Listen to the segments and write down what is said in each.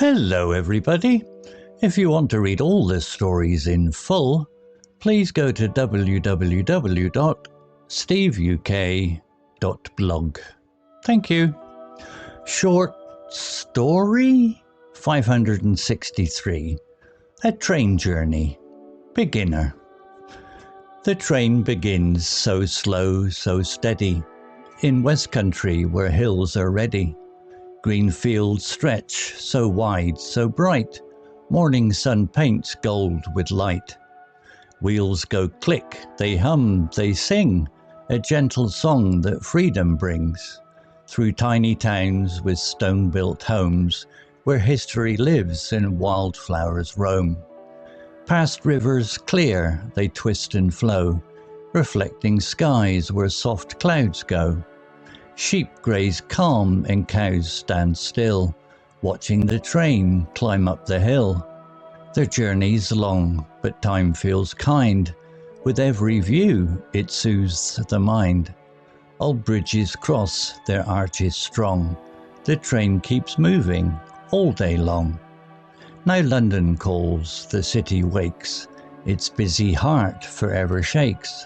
Hello everybody. If you want to read all the stories in full, please go to www.steveuk.blog. Thank you. Short story 563. A train journey. Beginner. The train begins so slow, so steady, in West Country where hills are ready. Green fields stretch, so wide, so bright, morning sun paints gold with light. Wheels go click, they hum, they sing, a gentle song that freedom brings. Through tiny towns with stone-built homes, where history lives and wildflowers roam. Past rivers clear, they twist and flow, reflecting skies where soft clouds go. Sheep graze calm and cows stand still, watching the train climb up the hill. Their journey's long, but time feels kind. With every view, it soothes the mind. Old bridges cross, their arches strong. The train keeps moving all day long. Now London calls, the city wakes. Its busy heart forever shakes.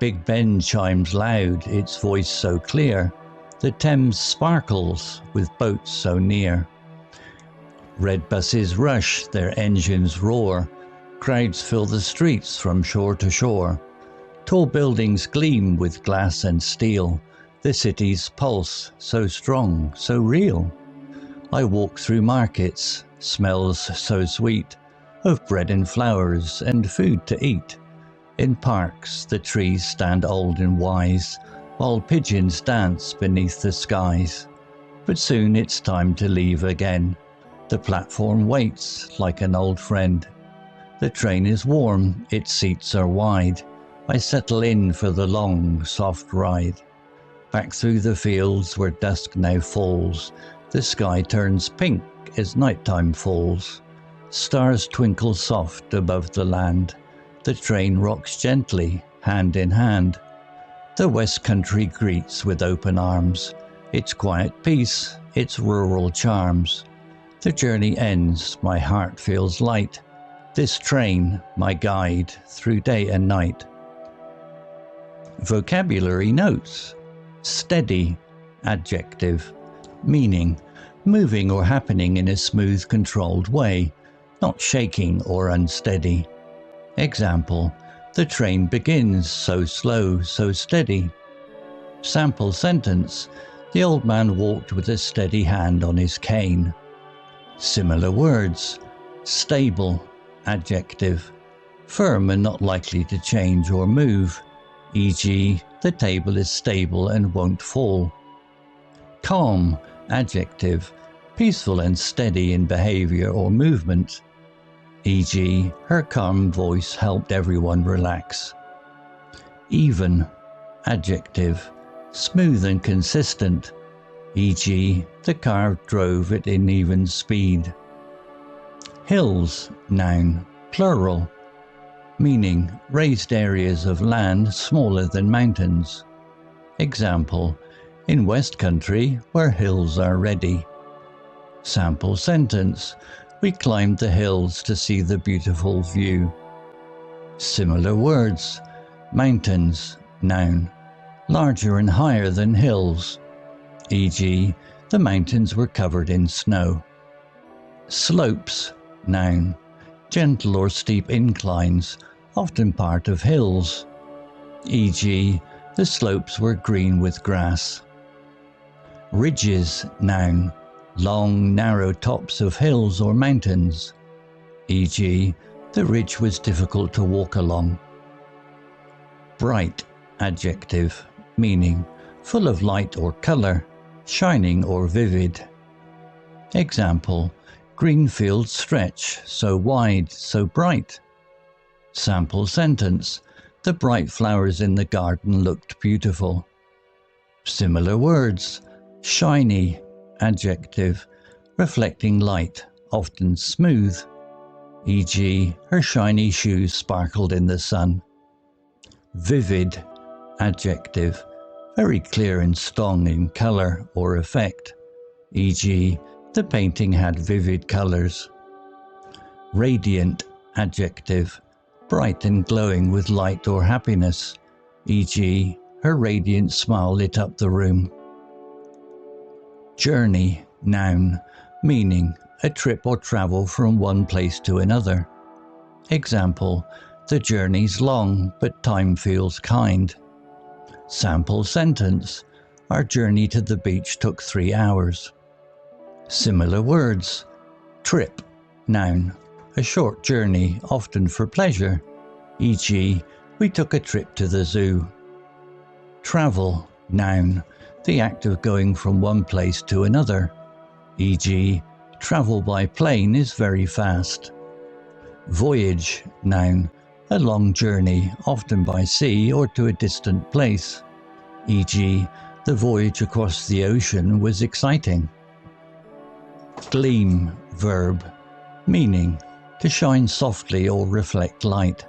Big Ben chimes loud, its voice so clear. The Thames sparkles with boats so near. Red buses rush, their engines roar. Crowds fill the streets from shore to shore. Tall buildings gleam with glass and steel. The city's pulse so strong, so real. I walk through markets, smells so sweet, of bread and flowers and food to eat. In parks the trees stand old and wise, while pigeons dance beneath the skies. But soon it's time to leave again. The platform waits like an old friend. The train is warm, its seats are wide. I settle in for the long, soft ride. Back through the fields where dusk now falls, the sky turns pink as nighttime falls. Stars twinkle soft above the land. The train rocks gently, hand in hand. The West Country greets with open arms, its quiet peace, its rural charms. The journey ends, my heart feels light. This train, my guide through day and night. Vocabulary notes. Steady, adjective. Meaning, moving or happening in a smooth, controlled way, not shaking or unsteady. Example, the train begins so slow, so steady. Sample sentence, the old man walked with a steady hand on his cane. Similar words, stable, adjective. Firm and not likely to change or move, e.g., the table is stable and won't fall. Calm, adjective, peaceful and steady in behavior or movement, e.g., her calm voice helped everyone relax. Even, adjective, smooth and consistent, e.g., the car drove at an even speed. Hills, noun, plural, meaning raised areas of land smaller than mountains. Example, in West Country where hills are ready. Sample sentence, we climbed the hills to see the beautiful view. Similar words, mountains, noun, larger and higher than hills, e.g., the mountains were covered in snow. Slopes, noun, gentle or steep inclines, often part of hills, e.g., the slopes were green with grass. Ridges, noun, long, narrow tops of hills or mountains, e.g., the ridge was difficult to walk along. Bright, adjective, meaning full of light or colour, shining or vivid. Example, green fields stretch, so wide, so bright. Sample sentence, the bright flowers in the garden looked beautiful. Similar words, shiny, adjective, reflecting light, often smooth, e.g., her shiny shoes sparkled in the sun. Vivid, adjective, very clear and strong in colour or effect, e.g., The painting had vivid colours. Radiant, adjective, bright and glowing with light or happiness, e.g., her radiant smile lit up the room. Journey, noun, meaning a trip or travel from one place to another. Example, the journey's long, but time feels kind. Sample sentence, our journey to the beach took 3 hours. Similar words, trip, noun, a short journey, often for pleasure, e.g., we took a trip to the zoo. Travel, noun, the act of going from one place to another, e.g., travel by plane is very fast. Voyage, noun, a long journey, often by sea or to a distant place, e.g., the voyage across the ocean was exciting. Gleam, verb, meaning to shine softly or reflect light.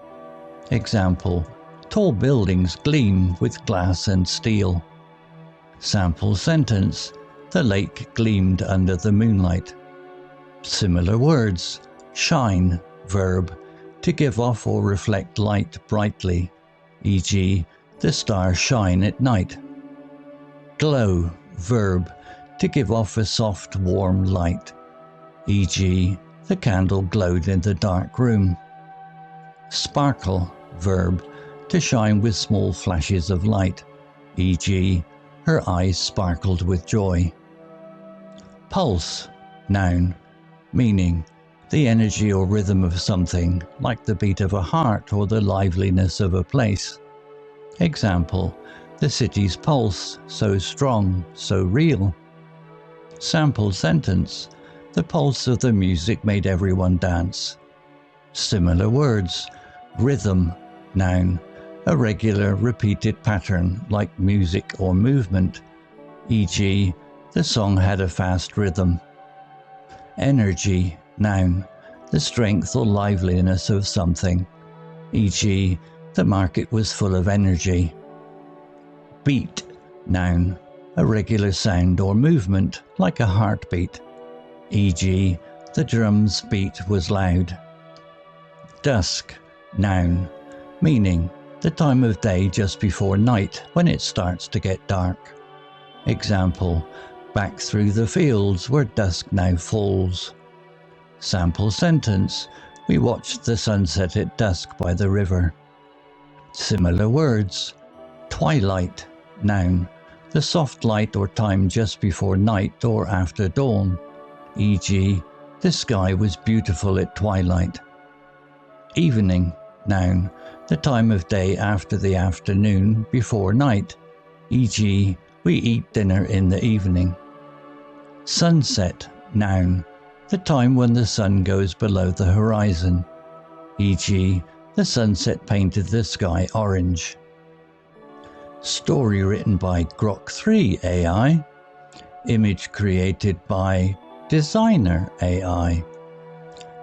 Example, tall buildings gleam with glass and steel. Sample sentence, the lake gleamed under the moonlight. Similar words, shine, verb, to give off or reflect light brightly, e.g., the stars shine at night. Glow, verb, to give off a soft, warm light, e.g., the candle glowed in the dark room. Sparkle, verb, to shine with small flashes of light, e.g., her eyes sparkled with joy. Pulse, noun, meaning the energy or rhythm of something, like the beat of a heart or the liveliness of a place. Example, the city's pulse, so strong, so real. Sample sentence, the pulse of the music made everyone dance. Similar words, rhythm, noun, a regular repeated pattern like music or movement, e.g., the song had a fast rhythm. Energy, noun, the strength or liveliness of something, e.g., the market was full of energy. Beat, noun, a regular sound or movement like a heartbeat, e.g., the drum's beat was loud. Dusk, noun, meaning the time of day just before night when it starts to get dark. Example, back through the fields where dusk now falls. Sample sentence, we watched the sunset at dusk by the river. Similar words, twilight, noun, the soft light or time just before night or after dawn, e.g., the sky was beautiful at twilight. Evening, noun, the time of day after the afternoon before night, e.g., we eat dinner in the evening. Sunset, noun, the time when the sun goes below the horizon, e.g., the sunset painted the sky orange. Story written by Grok 3 AI. Image created by Designer AI.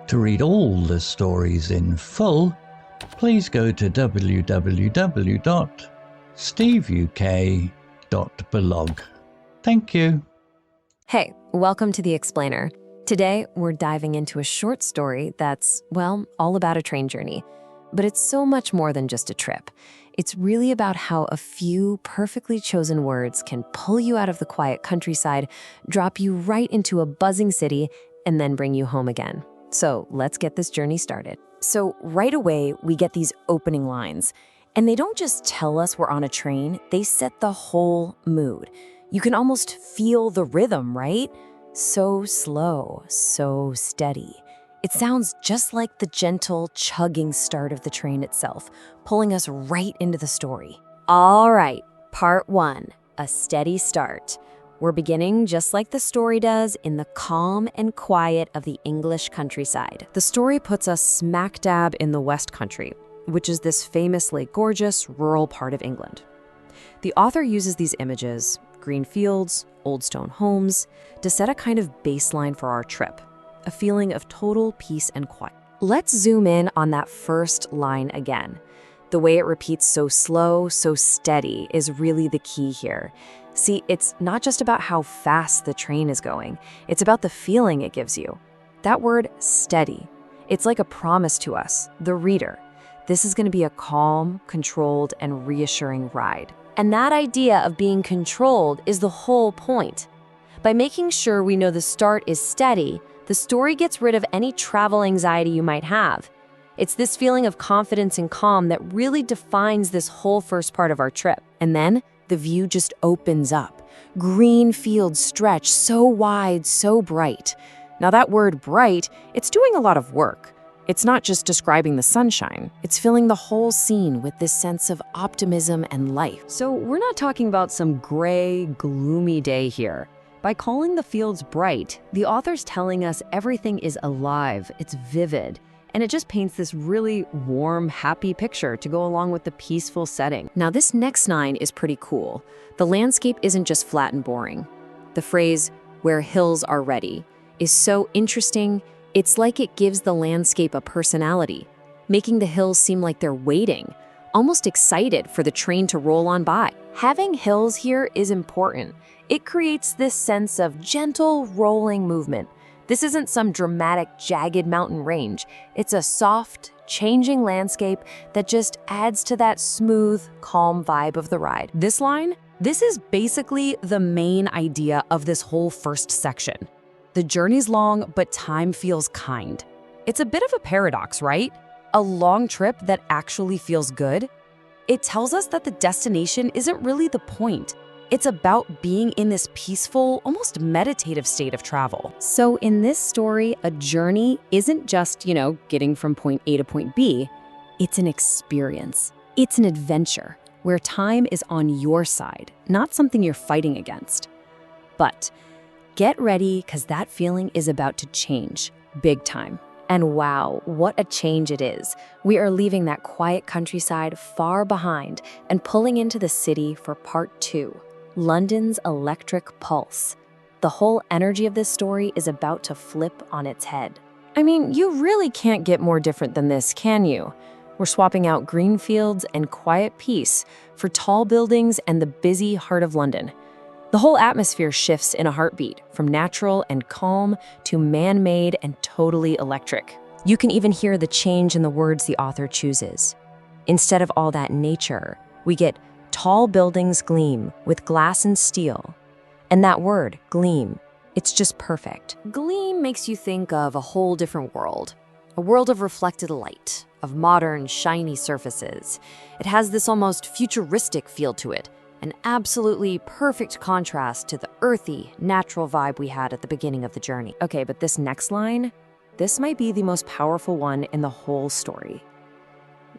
To read all the stories in full, please go to www.steveuk.blog. Thank you. Hey, welcome to The Explainer. Today, we're diving into a short story that's, well, all about a train journey. But it's so much more than just a trip. It's really about how a few perfectly chosen words can pull you out of the quiet countryside, drop you right into a buzzing city, and then bring you home again. So let's get this journey started. So right away, we get these opening lines. And they don't just tell us we're on a train, they set the whole mood. You can almost feel the rhythm, right? So slow, so steady. It sounds just like the gentle, chugging start of the train itself, pulling us right into the story. All right, part 1, a steady start. We're beginning just like the story does in the calm and quiet of the English countryside. The story puts us smack dab in the West Country, which is this famously gorgeous rural part of England. The author uses these images, green fields, old stone homes, to set a kind of baseline for our trip, a feeling of total peace and quiet. Let's zoom in on that first line again. The way it repeats so slow, so steady is really the key here. See, it's not just about how fast the train is going, it's about the feeling it gives you. That word, steady, it's like a promise to us, the reader. This is going to be a calm, controlled, and reassuring ride. And that idea of being controlled is the whole point. By making sure we know the start is steady, the story gets rid of any travel anxiety you might have. It's this feeling of confidence and calm that really defines this whole first part of our trip. And then the view just opens up. Green fields stretch so wide, so bright. Now that word bright, it's doing a lot of work. It's not just describing the sunshine, it's filling the whole scene with this sense of optimism and life. So we're not talking about some gray, gloomy day here. By calling the fields bright, the author's telling us everything is alive, it's vivid, and it just paints this really warm, happy picture to go along with the peaceful setting. Now this next line is pretty cool. The landscape isn't just flat and boring. The phrase, "where hills are ready," is so interesting. It's like it gives the landscape a personality, making the hills seem like they're waiting, almost excited for the train to roll on by. Having hills here is important. It creates this sense of gentle, rolling movement. This isn't some dramatic, jagged mountain range. It's a soft, changing landscape that just adds to that smooth, calm vibe of the ride. This line, this is basically the main idea of this whole first section. The journey's long, but time feels kind. It's a bit of a paradox, right? A long trip that actually feels good. It tells us that the destination isn't really the point. It's about being in this peaceful, almost meditative state of travel. So in this story, a journey isn't just, getting from point A to point B. It's an experience. It's an adventure where time is on your side, not something you're fighting against. But get ready, because that feeling is about to change, big time. And wow, what a change it is. We are leaving that quiet countryside far behind and pulling into the city for part 2. London's electric pulse. The whole energy of this story is about to flip on its head. I mean, you really can't get more different than this, can you? We're swapping out green fields and quiet peace for tall buildings and the busy heart of London. The whole atmosphere shifts in a heartbeat, from natural and calm to man-made and totally electric. You can even hear the change in the words the author chooses. Instead of all that nature, we get tall buildings gleam with glass and steel. And that word, gleam, it's just perfect. Gleam makes you think of a whole different world. A world of reflected light, of modern, shiny surfaces. It has this almost futuristic feel to it, an absolutely perfect contrast to the earthy, natural vibe we had at the beginning of the journey. Okay, but this next line, this might be the most powerful one in the whole story.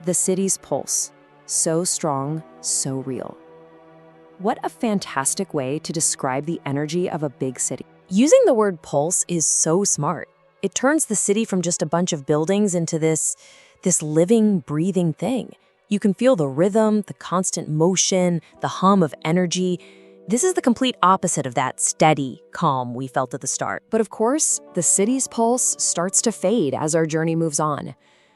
The city's pulse. So strong, so real. What a fantastic way to describe the energy of a big city. Using the word pulse is so smart. It turns the city from just a bunch of buildings into this living, breathing thing. You can feel the rhythm, the constant motion, the hum of energy. This is the complete opposite of that steady, calm we felt at the start. But of course, the city's pulse starts to fade as our journey moves on.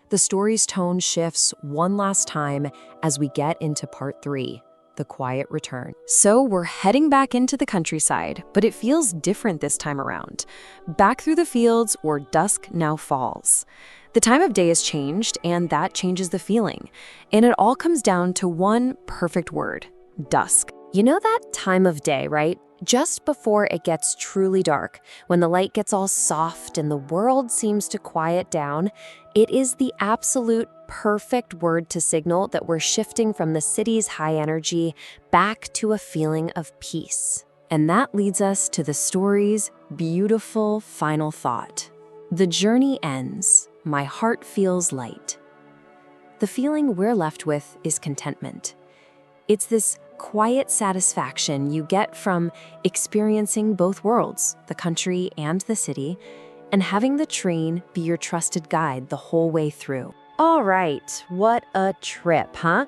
The story's tone shifts one last time as we get into part 3, the quiet return. So we're heading back into the countryside, but it feels different this time around. Back through the fields where dusk now falls. The time of day has changed, and that changes the feeling. And it all comes down to one perfect word, dusk. You know that time of day, right? Just before it gets truly dark, when the light gets all soft and the world seems to quiet down, it is the absolute perfect word to signal that we're shifting from the city's high energy back to a feeling of peace. And that leads us to the story's beautiful final thought. The journey ends. My heart feels light. The feeling we're left with is contentment. It's this quiet satisfaction you get from experiencing both worlds, the country and the city, and having the train be your trusted guide the whole way through. All right, what a trip, huh?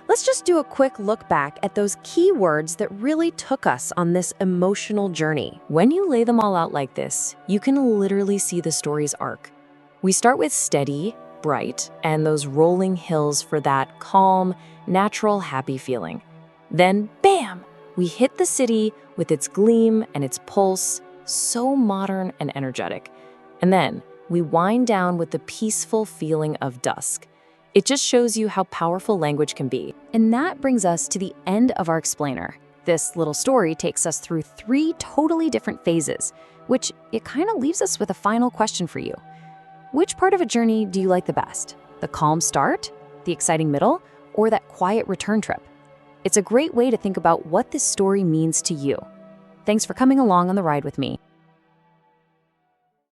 Let's just do a quick look back at those key words that really took us on this emotional journey. When you lay them all out like this, you can literally see the story's arc. We start with steady, bright, and those rolling hills for that calm, natural, happy feeling. Then, bam, We hit the city with its gleam and its pulse, so modern and energetic. And then we wind down with the peaceful feeling of dusk. It just shows you how powerful language can be. And that brings us to the end of our explainer. This little story takes us through 3 totally different phases, which it kind of leaves us with a final question for you. Which part of a journey do you like the best? The calm start, the exciting middle, or that quiet return trip? It's a great way to think about what this story means to you. Thanks for coming along on the ride with me.